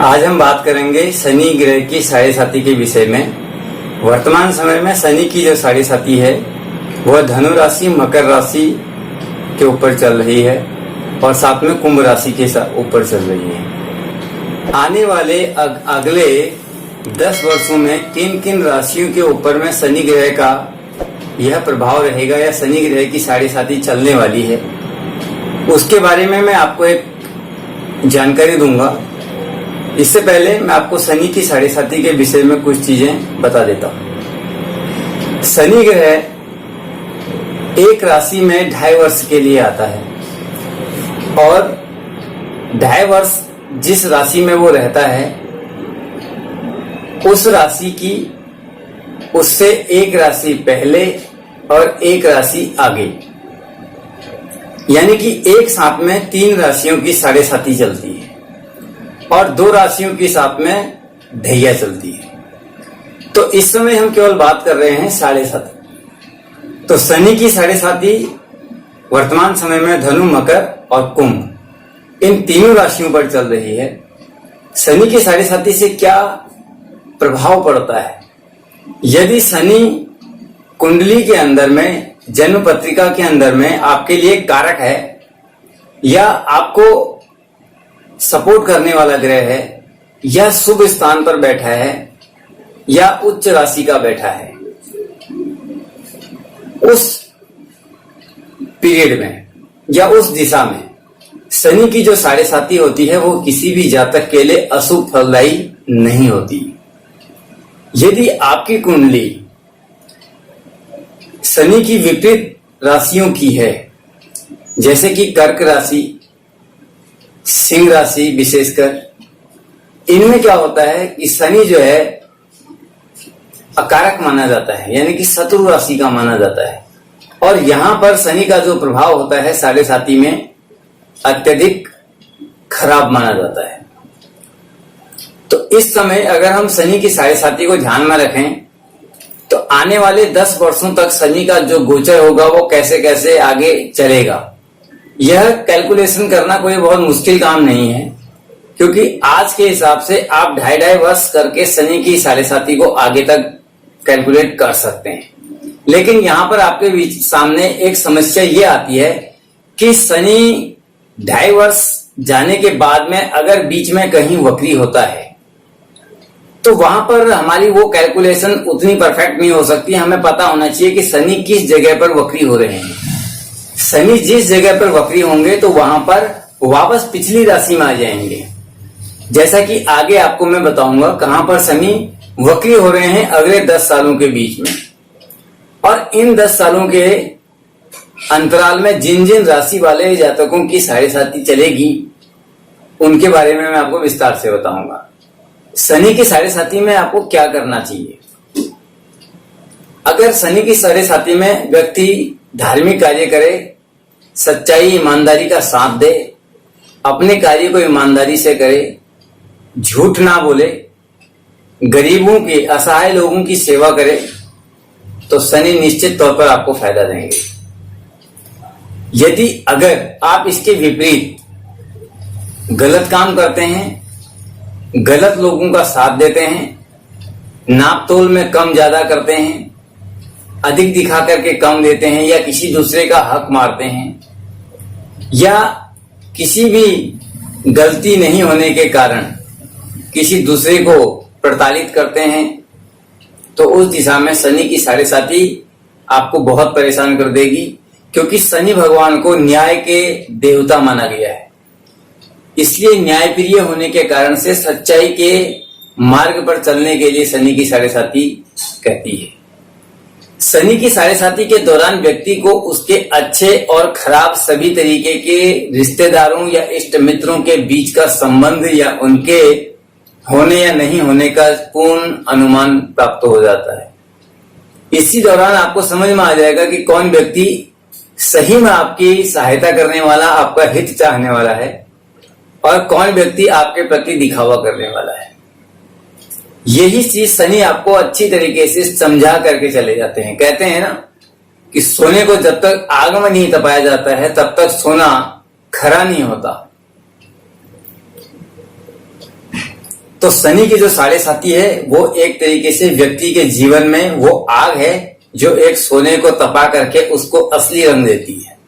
आज हम बात करेंगे शनि ग्रह की साढ़े साती के विषय में। वर्तमान समय में शनि की जो साढ़े साती है वह धनु राशि मकर राशि के ऊपर चल रही है और साथ में कुंभ राशि के ऊपर चल रही है। आने वाले अगले 10 वर्षों में किन किन राशियों के ऊपर में शनि ग्रह का यह प्रभाव रहेगा या शनि ग्रह की साढ़े साती चलने वाली है, उसके बारे में मैं आपको एक जानकारी दूंगा। इससे पहले मैं आपको शनि की साढ़े साती के विषय में कुछ चीजें बता देता हूं। शनि ग्रह एक राशि में 2.5 वर्ष के लिए आता है और 2.5 वर्ष जिस राशि में वो रहता है उस राशि की उससे एक राशि पहले और एक राशि आगे, यानी कि एक साथ में 3 राशियों की साढ़े साती चलती है और 2 राशियों के साथ में ढैया चलती है। तो इस समय हम केवल बात कर रहे हैं साढ़े साती। तो शनि की साढ़े साती वर्तमान समय में धनु, मकर और कुंभ इन तीनों राशियों पर चल रही है। शनि की साढ़े साती से क्या प्रभाव पड़ता है? यदि शनि कुंडली के अंदर में, जन्म पत्रिका के अंदर में आपके लिए कारक है या आपको सपोर्ट करने वाला ग्रह है या शुभ स्थान पर बैठा है या उच्च राशि का बैठा है, उस पीरियड में या उस दिशा में शनि की जो साढ़े साती होती है वो किसी भी जातक के लिए अशुभ फलदायी नहीं होती। यदि आपकी कुंडली शनि की विपरीत राशियों की है, जैसे कि कर्क राशि, सिंह राशि, विशेषकर इनमें क्या होता है कि शनि जो है अकारक माना जाता है, यानी कि शत्रु राशि का माना जाता है और यहां पर शनि का जो प्रभाव होता है साढ़े साती में अत्यधिक खराब माना जाता है। तो इस समय अगर हम शनि की साढ़े साती को ध्यान में रखें तो आने वाले 10 वर्षों तक शनि का जो गोचर होगा वो कैसे कैसे आगे चलेगा, यह कैलकुलेशन करना कोई बहुत मुश्किल काम नहीं है, क्योंकि आज के हिसाब से आप 2.5 वर्ष करके शनि की साढ़े साती को आगे तक कैलकुलेट कर सकते हैं। लेकिन यहां पर आपके सामने एक समस्या ये आती है कि शनि 2.5 वर्ष जाने के बाद में अगर बीच में कहीं वक्री होता है तो वहां पर हमारी वो कैलकुलेशन उतनी परफेक्ट नहीं हो सकती। हमें पता होना चाहिए कि शनि किस जगह पर वक्री हो रहे हैं। शनि जिस जगह पर वक्री होंगे तो वहां पर वापस पिछली राशि में आ जाएंगे, जैसा कि आगे आपको मैं बताऊंगा कहां पर शनि वक्री हो रहे हैं अगले 10 सालों के बीच में। और इन 10 सालों के अंतराल में जिन जिन राशि वाले जातकों की साढ़े साती चलेगी उनके बारे में मैं आपको विस्तार से बताऊंगा। शनि की साढ़े साती में आपको क्या करना चाहिए? अगर शनि की साढ़े साती में व्यक्ति धार्मिक कार्य करे, सच्चाई ईमानदारी का साथ दे, अपने कार्य को ईमानदारी से करे, झूठ ना बोले, गरीबों के, असहाय लोगों की सेवा करे, तो शनि निश्चित तौर पर आपको फायदा देंगे। यदि अगर आप इसके विपरीत गलत काम करते हैं, गलत लोगों का साथ देते हैं, नाप तोल में कम ज्यादा करते हैं, अधिक दिखा करके कम देते हैं या किसी दूसरे का हक मारते हैं या किसी भी गलती नहीं होने के कारण किसी दूसरे को प्रताड़ित करते हैं, तो उस दिशा में शनि की साढ़े साती आपको बहुत परेशान कर देगी, क्योंकि शनि भगवान को न्याय के देवता माना गया है। इसलिए न्यायप्रिय होने के कारण से सच्चाई के मार्ग पर चलने के लिए शनि की साढ़े साती कहती है। शनि की साढ़े साती के दौरान व्यक्ति को उसके अच्छे और खराब सभी तरीके के रिश्तेदारों या इष्ट मित्रों के बीच का संबंध या उनके होने या नहीं होने का पूर्ण अनुमान प्राप्त हो जाता है। इसी दौरान आपको समझ में आ जाएगा कि कौन व्यक्ति सही में आपकी सहायता करने वाला, आपका हित चाहने वाला है और कौन व्यक्ति आपके प्रति दिखावा करने वाला है। यही चीज शनि आपको अच्छी तरीके से समझा करके चले जाते हैं। कहते हैं ना कि सोने को जब तक आग में नहीं तपाया जाता है तब तक सोना खरा नहीं होता। तो शनि की जो साढ़े साथी है वो एक तरीके से व्यक्ति के जीवन में वो आग है जो एक सोने को तपा करके उसको असली रंग देती है,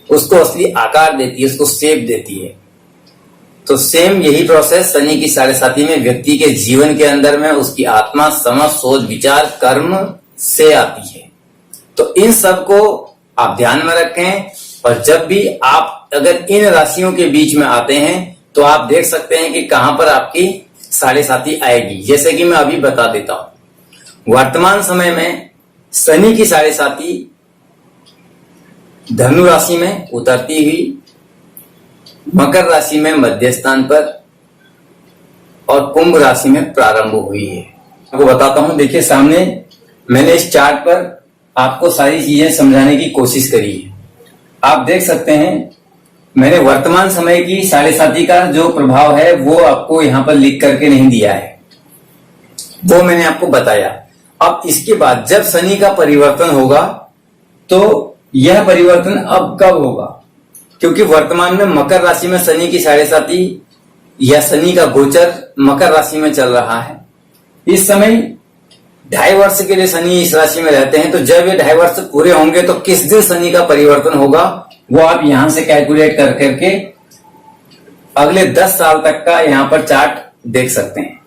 उसको असली आकार देती है, उसको शेप देती है। तो सेम यही प्रोसेस शनि की साढ़े साथी में व्यक्ति के जीवन के अंदर में उसकी आत्मा, समझ, सोच, विचार, कर्म से आती है। तो इन सब को आप ध्यान में रखें, और जब भी आप अगर इन राशियों के बीच में आते हैं तो आप देख सकते हैं कि कहां पर आपकी साढ़े साथी आएगी। जैसे कि मैं अभी बता देता हूं, वर्तमान समय में शनि की साढ़े साथी धनु राशि में उतरती हुई मकर राशि में मध्य स्थान पर और कुंभ राशि में प्रारंभ हुई है। आपको बताता हूं, देखिए सामने मैंने इस चार्ट पर आपको सारी चीजें समझाने की कोशिश करी है। आप देख सकते हैं मैंने वर्तमान समय की साढ़े साथी का जो प्रभाव है वो आपको यहां पर लिख करके नहीं दिया है, वो मैंने आपको बताया। अब इसके बाद जब शनि का परिवर्तन होगा तो यह परिवर्तन अब कब होगा, क्योंकि वर्तमान में मकर राशि में शनि की साढ़े साथी या शनि का गोचर मकर राशि में चल रहा है। इस समय 2.5 वर्ष के लिए शनि इस राशि में रहते हैं। तो जब ये 2.5 वर्ष पूरे होंगे तो किस दिन शनि का परिवर्तन होगा वो आप यहां से कैलकुलेट कर करके अगले 10 साल तक का यहां पर चार्ट देख सकते हैं।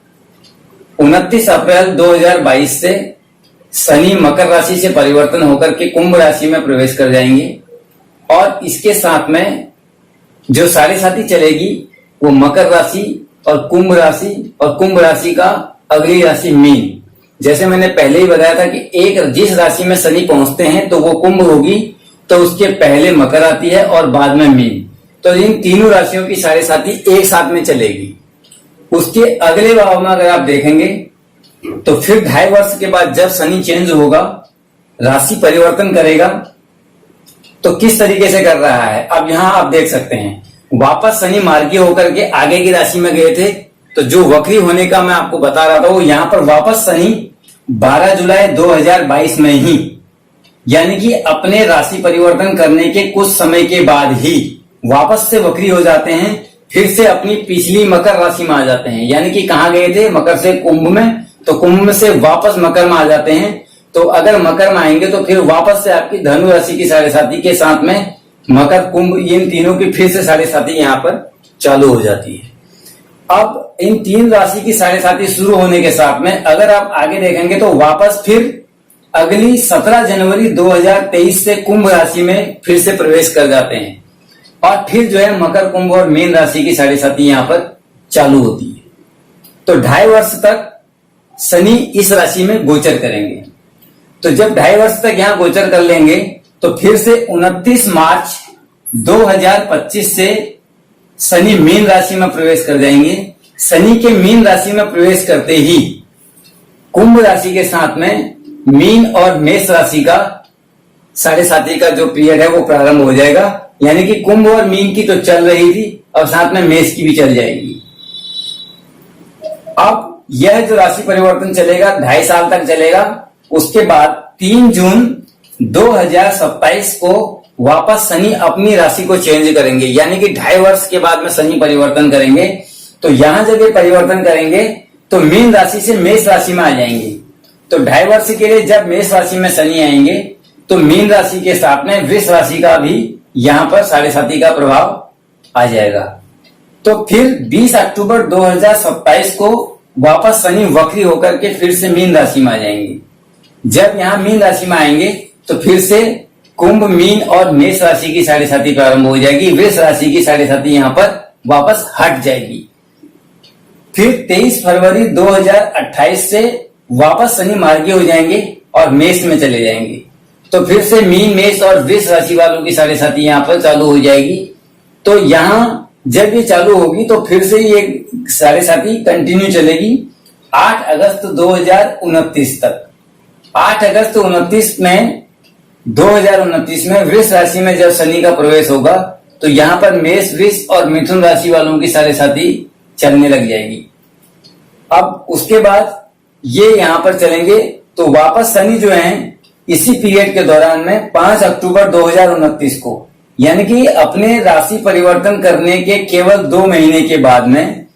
29 अप्रैल 2022 से शनि मकर राशि से परिवर्तन होकर के कुंभ राशि में प्रवेश कर जाएंगे, और इसके साथ में जो साढ़े साथी चलेगी वो मकर राशि और कुंभ राशि का अगली राशि मीन। जैसे मैंने पहले ही बताया था कि एक जिस राशि में शनि पहुंचते हैं तो वो कुंभ होगी, तो उसके पहले मकर आती है और बाद में मीन। तो इन तीनों राशियों की साढ़े साथी एक साथ में चलेगी। उसके अगले भाव में अगर आप देखेंगे तो फिर 2.5 वर्ष के बाद जब शनि चेंज होगा, राशि परिवर्तन करेगा, तो किस तरीके से कर रहा है अब यहां आप देख सकते हैं। वापस शनि मार्गी होकर के आगे की राशि में गए थे, तो जो वक्री होने का मैं आपको बता रहा था वो यहां पर वापस शनि 12 जुलाई 2022 में ही, यानी कि अपने राशि परिवर्तन करने के कुछ समय के बाद ही वापस से वक्री हो जाते हैं, फिर से अपनी पिछली मकर राशि में आ जाते हैं। यानी कि कहां गए थे, मकर से कुंभ में, तो कुंभ में से वापस मकर में आ जाते हैं। तो अगर मकर में आएंगे तो फिर वापस से आपकी धनु राशि की साढ़े साथी के साथ में मकर, कुंभ, इन तीनों की फिर से साढ़े साथी यहां पर चालू हो जाती है। अब इन 3 राशि की साढ़े साथी शुरू होने के साथ में अगर आप आगे देखेंगे तो वापस फिर अगली 17 जनवरी 2023 से कुंभ राशि में फिर से प्रवेश कर जाते हैं, और फिर जो है मकर, कुंभ और मीन राशि की साढ़े साथी यहां पर चालू होती है। तो 2.5 वर्ष तक शनि इस राशि में गोचर करेंगे। तो जब 2.5 वर्ष तक यहां गोचर कर लेंगे तो फिर से 29 मार्च 2025 से शनि मीन राशि में प्रवेश कर जाएंगे। शनि के मीन राशि में प्रवेश करते ही कुंभ राशि के साथ में मीन और मेष राशि का साढ़े साथी का जो पीरियड है वो प्रारंभ हो जाएगा। यानी कि कुंभ और मीन की तो चल रही थी, और साथ में मेष की भी चल जाएगी। अब यह जो राशि परिवर्तन चलेगा 2.5 साल तक चलेगा। उसके बाद 3 जून 2027 को वापस शनि अपनी राशि को चेंज करेंगे, यानी कि 2.5 वर्ष के बाद में शनि परिवर्तन करेंगे। तो यहां जब ये परिवर्तन करेंगे तो मीन राशि से मेष राशि में आ जाएंगे। तो 2.5 वर्ष के लिए जब मेष राशि में शनि आएंगे तो मीन राशि के साथ में वृष राशि का भी यहां पर साढ़े साथी का प्रभाव आ जाएगा। तो फिर 20 अक्टूबर 2027 को वापस शनि वक्री होकर के फिर से मीन राशि में आ जाएंगे। जब यहां मीन राशि में आएंगे तो फिर से कुंभ, मीन और मेष राशि की साढ़े साथी प्रारंभ हो जाएगी। वृष राशि की साढ़े साथी यहां पर वापस हट जाएगी। फिर 23 फरवरी 2028 से वापस शनि मार्गी हो जाएंगे और मेष में चले जाएंगे। तो फिर से मीन, मेष और वृष राशि वालों की साढ़े साथी यहां पर चालू हो जाएगी। तो यहां जब ये चालू होगी तो फिर से ये साढ़े साथी कंटिन्यू चलेगी 8 अगस्त 2029 तक। 8 अगस्त 2029 में वृष राशि में जब शनि का प्रवेश होगा तो यहां पर मेष, वृष और मिथुन राशि वालों की साढ़े साथी चलने लग जाएगी। अब उसके बाद ये यहां पर चलेंगे तो वापस शनि जो है इसी पीरियड के दौरान में 5 अक्टूबर 2029 को, यानी कि अपने राशि परिवर्तन करने के केवल 2 महीने के बाद में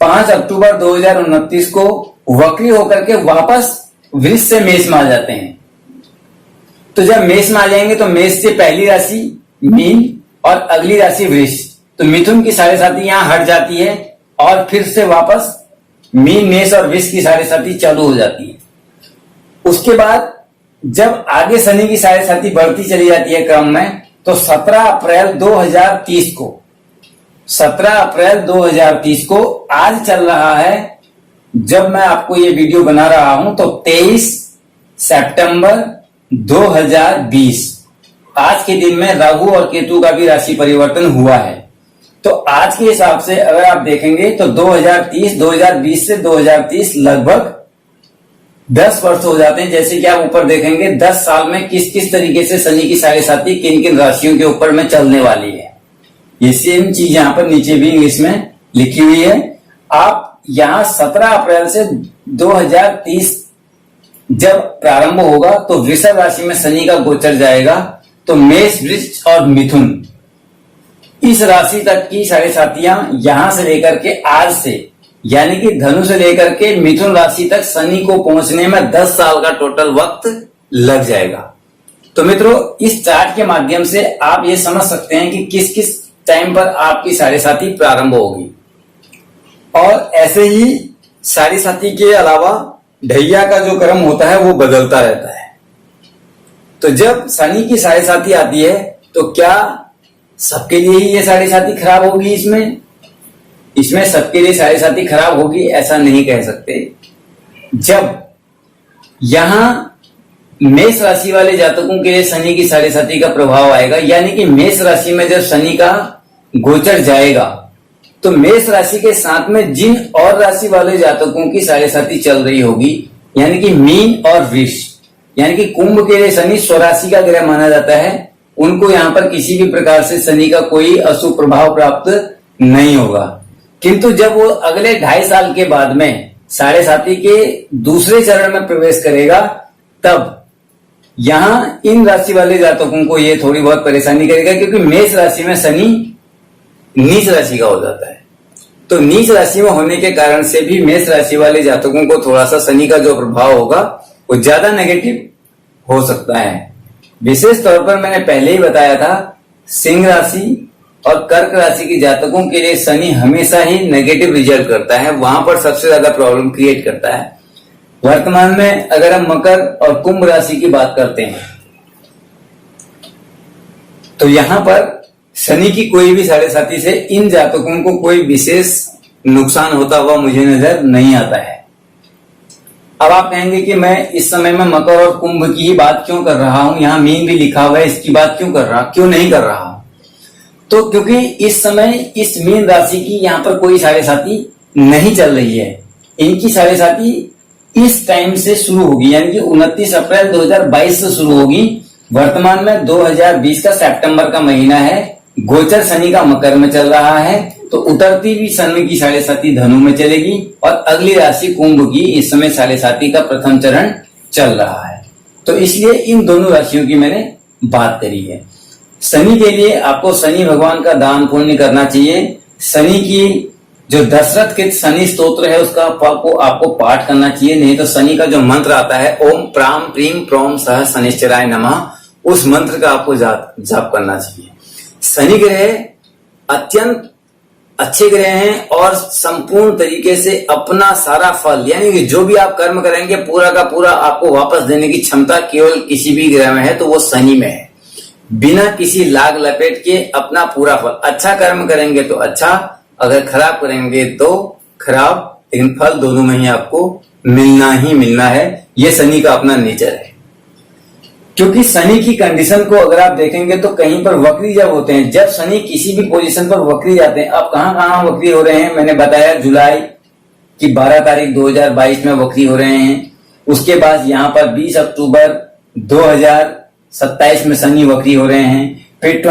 5 अक्टूबर 2029 को वक्री होकर के वापस वृष से मेष में आ जाते हैं। तो जब मेष में आ जाएंगे तो मेष से पहली राशि मीन और अगली राशि वृष, तो मिथुन की साढ़े साथी यहां हट जाती है और फिर से वापस मीन मेष और वृष की साढ़े साथी चालू हो जाती है। उसके बाद जब आगे शनि की साढ़े साथी बढ़ती चली जाती है क्रम में, तो 17 अप्रैल 2030 को 17 अप्रैल 2030 को आज चल रहा है, जब मैं आपको ये वीडियो बना रहा हूं तो 23 सितंबर 2020 आज के दिन में राहु और केतु का भी राशि परिवर्तन हुआ है। तो आज के हिसाब से अगर आप देखेंगे तो 2020 से 2030 लगभग 10 वर्ष हो जाते हैं। जैसे कि आप ऊपर देखेंगे 10 साल में किस किस तरीके से शनि की साढ़े साथी किन किन राशियों के ऊपर में चलने वाली है, ये सेम चीज यहां पर नीचे भी इंग्लिश में लिखी हुई है। आप यहां 17 अप्रैल से 2030 जब प्रारंभ होगा तो वृषभ राशि में शनि का गोचर जाएगा, तो मेष वृष और मिथुन इस राशि तक की साढ़े साथियां यहां से लेकर के आज से, यानी कि धनु से लेकर के मिथुन राशि तक शनि को पहुंचने में 10 साल का टोटल वक्त लग जाएगा। तो मित्रों, इस चार्ट के माध्यम से आप ये समझ सकते हैं कि किस किस टाइम पर आपकी साढ़े साथी प्रारंभ होगी। और ऐसे ही साढ़े साथी के अलावा ढैया का जो क्रम होता है वो बदलता रहता है। तो जब शनि की साढ़े साथी आती है तो क्या सबके लिए ही ये साढ़े साथी खराब होगी? इसमें सबके लिए साढ़े साथी खराब होगी ऐसा नहीं कह सकते। जब यहां मेष राशि वाले जातकों के लिए शनि की साढ़े साथी का प्रभाव आएगा, यानी कि मेष राशि में जब शनि का गोचर जाएगा तो मेष राशि के साथ में जिन और राशि वाले जातकों की साढ़े साथी चल रही होगी, यानी कि मीन और वृष, यानी कि कुंभ के लिए शनि स्वराशि का ग्रह माना जाता है, उनको यहां पर किसी भी प्रकार से शनि का कोई अशुभ प्रभाव प्राप्त नहीं होगा। किंतु जब वो अगले 2.5 साल के बाद में साढ़े साथी के दूसरे चरण में प्रवेश करेगा, तब यहां इन राशि वाले जातकों को ये थोड़ी बहुत परेशानी करेगा, क्योंकि मेष राशि में शनि नीच राशि का हो जाता है। तो नीच राशि में होने के कारण से भी मेष राशि वाले जातकों को थोड़ा सा शनि का जो प्रभाव होगा वो ज्यादा नेगेटिव हो सकता है। विशेष तौर पर मैंने पहले ही बताया था, सिंह राशि और कर्क राशि के जातकों के लिए शनि हमेशा ही नेगेटिव रिजल्ट करता है, वहां पर सबसे ज्यादा प्रॉब्लम क्रिएट करता है। वर्तमान में अगर हम मकर और कुंभ राशि की बात करते हैं तो यहां पर शनि की कोई भी साढ़े साथी से इन जातकों को कोई विशेष नुकसान होता हुआ मुझे नजर नहीं आता है। अब आप कहेंगे कि मैं इस समय में मकर और कुंभ की ही बात क्यों कर रहा हूं, यहां मीन भी लिखा हुआ है, इसकी बात क्यों नहीं कर रहा हूं? तो क्योंकि इस समय इस मीन राशि की यहां पर कोई साढ़े साथी नहीं चल रही है। इनकी साढ़े साथी इस टाइम से शुरू होगी, यानी कि 29 अप्रैल 2022 से शुरू होगी। वर्तमान में 2020 का सितंबर का महीना है, गोचर शनि का मकर में चल रहा है, तो उतरती भी शनि की साढ़े साथी धनु में चलेगी और अगली राशि कुंभ की इस समय साढ़े साथी का प्रथम चरण चल रहा है। तो इसलिए इन दोनों राशियों की मैंने बात करी है। शनि के लिए आपको शनि भगवान का दान पुण्य करना चाहिए। शनि की जो दशरथ के शनि स्तोत्र है उसका आपको पाठ करना चाहिए। नहीं तो शनि का जो मंत्र आता है ओम प्राम प्रीम प्रोम सह शनिश्चराय नमः, उस मंत्र का आपको जाप करना चाहिए। शनि ग्रह अत्यंत अच्छे ग्रह हैं और संपूर्ण तरीके से अपना सारा फल, यानी कि जो भी आप कर्म करेंगे पूरा का पूरा आपको वापस देने की क्षमता केवल किसी भी ग्रह में है तो वो शनि में है। बिना किसी लाग लपेट के अपना पूरा फल, अच्छा कर्म करेंगे तो अच्छा, अगर खराब करेंगे तो खराब, लेकिन फल दोनों में ही आपको मिलना ही मिलना है। ये शनि का अपना नेचर है। क्योंकि शनि की कंडीशन को अगर आप देखेंगे तो कहीं पर वक्री जब होते हैं, जब शनि किसी भी पोजीशन पर वक्री जाते हैं, अब कहां वक्री हो रहे हैं मैंने बताया, जुलाई की 12 तारीख 2022 में वक्री हो रहे हैं। उसके बाद यहाँ पर 20 अक्टूबर 2027 में शनि वक्री हो रहे हैं। फिर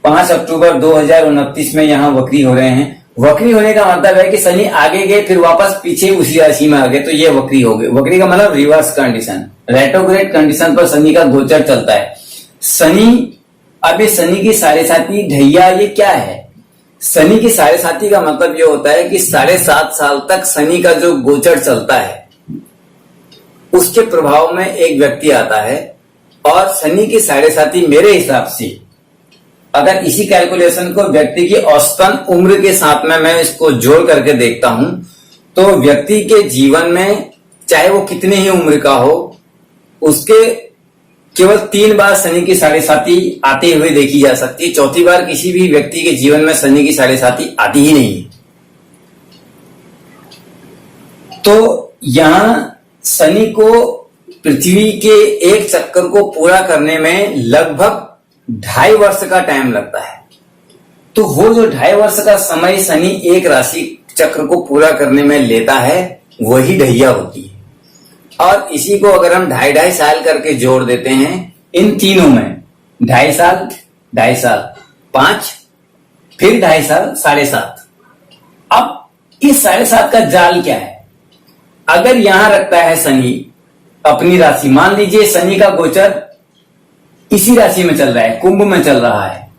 5 अक्टूबर 2029 में यहाँ वक्री हो रहे हैं। वक्री होने का मतलब है कि शनि आगे गए फिर वापस पीछे उसी राशि में आ गए, तो ये वक्री हो गए। वक्री का मतलब रिवर्स कंडीशन, रेट्रोग्रेड कंडीशन पर शनि का गोचर चलता है। शनि, अब शनि की साढ़े साथी ढैया ये क्या है? शनि की साढ़े साती का मतलब यह होता है कि 7.5 साल तक शनि का जो गोचर चलता है उसके प्रभाव में एक व्यक्ति आता है। और शनि की साढ़े साती मेरे हिसाब से, अगर इसी कैलकुलेशन को व्यक्ति की औसतन उम्र के साथ में मैं इसको जोड़ करके देखता हूं, तो व्यक्ति के जीवन में चाहे वो कितने ही उम्र का हो, उसके केवल 3 बार शनि की साढ़े साती आते हुए देखी जा सकती है। चौथी बार किसी भी व्यक्ति के जीवन में शनि की साढ़े साती आती ही नहीं है। तो यहां शनि को पृथ्वी के एक चक्कर को पूरा करने में लगभग 2.5 वर्ष का टाइम लगता है। तो वो जो 2.5 वर्ष का समय शनि एक राशि चक्र को पूरा करने में लेता है, वही ढैया होती है। और इसी को अगर हम 2.5 साल करके जोड़ देते हैं इन तीनों में, 2.5 साल, 2.5 साल, 5, फिर 2.5 साल, 7.5। अब इस 7.5 का जाल क्या है? अगर यहां रखता है शनि अपनी राशि, मान लीजिए शनि का गोचर इसी राशि में चल रहा है, कुंभ में चल रहा है,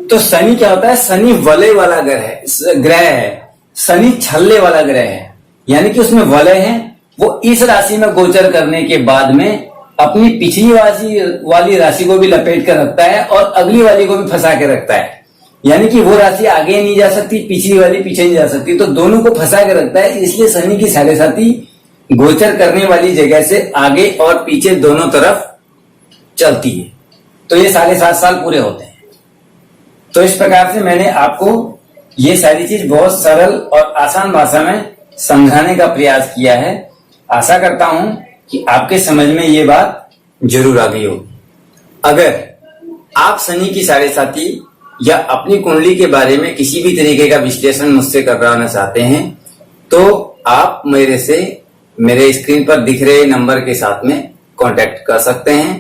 तो शनि क्या होता है? शनि वलय वाला ग्रह है, शनि छल्ले वाला ग्रह है, यानी कि उसमें वलय है। वो इस राशि में गोचर करने के बाद में अपनी पिछली वाली राशि को भी लपेट कर रखता है और अगली वाली को भी फंसा के रखता है, यानी कि वो राशि आगे नहीं जा सकती, पिछली वाली पीछे नहीं जा सकती, तो दोनों को फंसा के रखता है। इसलिए शनि की साढ़े साती गोचर करने वाली जगह से आगे और पीछे दोनों तरफ चलती है। तो ये 7.5 साल पूरे होते हैं। तो इस प्रकार से मैंने आपको ये सारी चीज बहुत सरल और आसान भाषा में समझाने का प्रयास किया है। आशा करता हूं कि आपके समझ में ये बात जरूर आ गई होगी। अगर आप शनि की साढ़े साती या अपनी कुंडली के बारे में किसी भी तरीके का विश्लेषण मुझसे करवाना चाहते हैं, तो आप मेरे स्क्रीन पर दिख रहे नंबर के साथ में कांटेक्ट कर सकते हैं।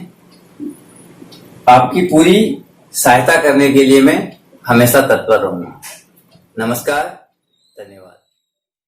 आपकी पूरी सहायता करने के लिए मैं हमेशा तत्पर रहूंगा। नमस्कार, धन्यवाद।